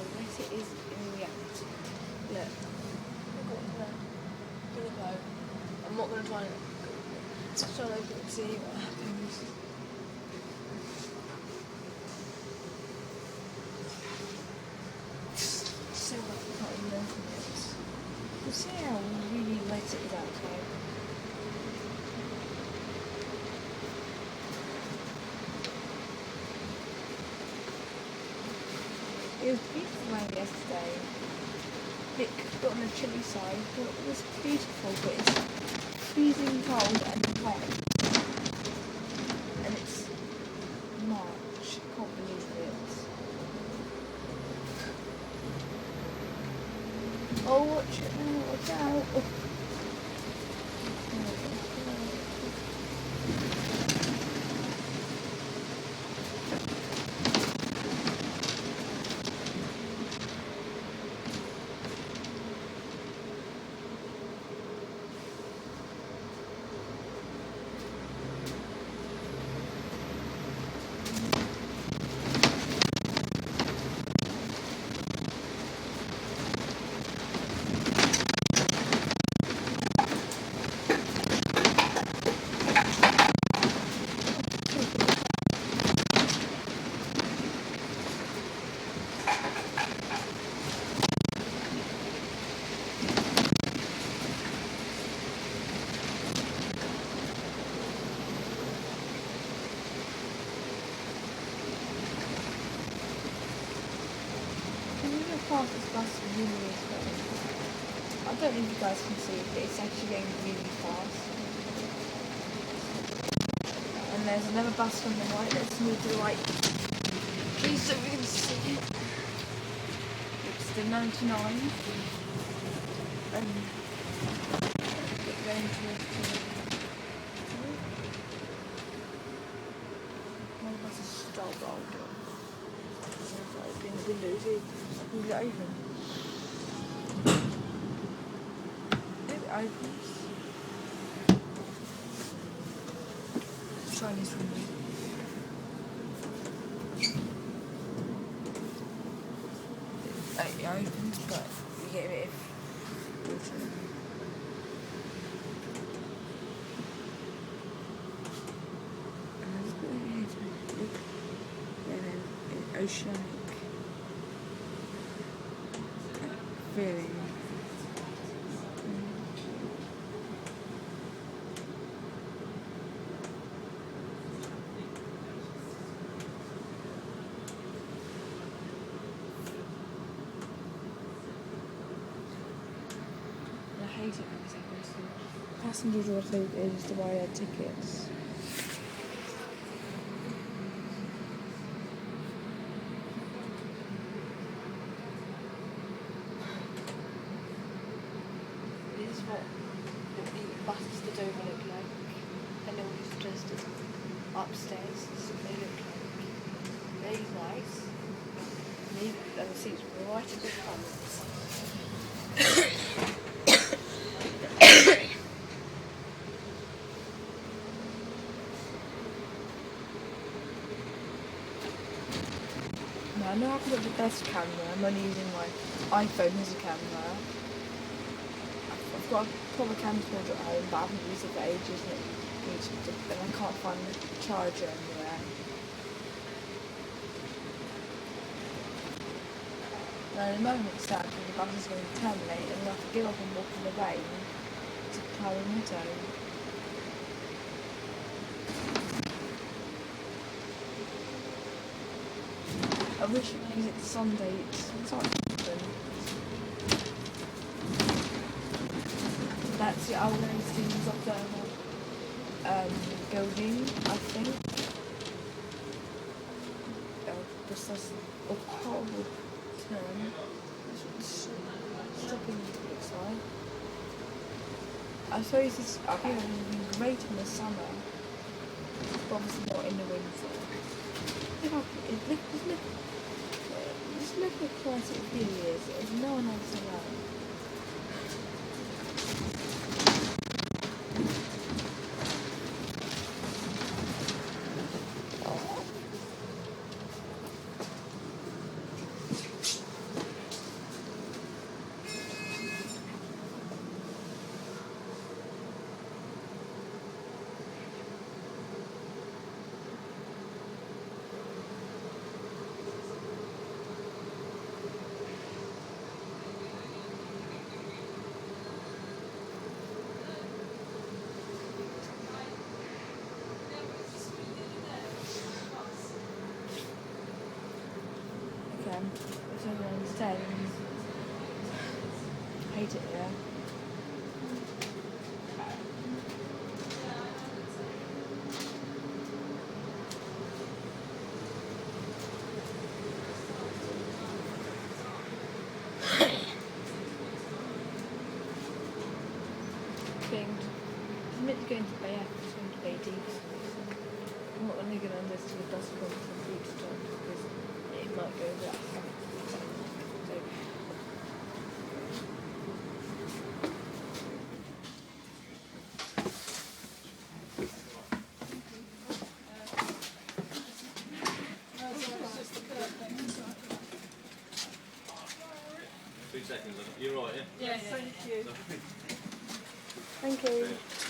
unless it is in reality. Look. Look at that. I'm not going to try and open it and see what happens. So I can't even open it. You see how really wet it is outside? It was beautiful out yesterday. It got on the chilly side, but it was beautiful, but it's freezing cold and wet. And it's March. I can't believe it. Oh, watch it now, watch out. Oh. Fastest bus really is going. I don't know if you guys can see it, but it's actually going really fast. And there's another bus on the right. Let's move to the right, please, so we can see it. It's the 99. And it's going to my bus is stopped. Open the windows in. Leave it open. Leave it open. Let's try this one. It opens, but you get a bit of water. And there's a bit of head. Look. And then oceanic. Feeling. I hate it when it's like this. Passengers also is to buy their tickets. What the buses that don't look like, and all these just upstairs, so they look like really nice. And the seats were right at the front. Now, I know I've got the best camera. I'm only using my iPhone as a camera. I've got a proper camera at home, but I haven't used it for ages, and I can't find the charger anywhere. Now, in the moment it's sad because the bus is going to terminate, and I have to get up and walk in the rain to power Mito. I wish, because it's Sunday, it's not open. That's the old Hastings up there, building, I think. This is a horrible turn. Stopping looks like. I suppose it's up here would have been great in the summer, but obviously not in the winter. Just look how quiet it really is. There's no one else around. hate it here. I'm meant to go into Bay after just going to Bay Deep. I'm not only going to this to the bus come from Beach Stop because it might go that far. So, Seconds. You're right, yeah? Yes, thank you. thank you.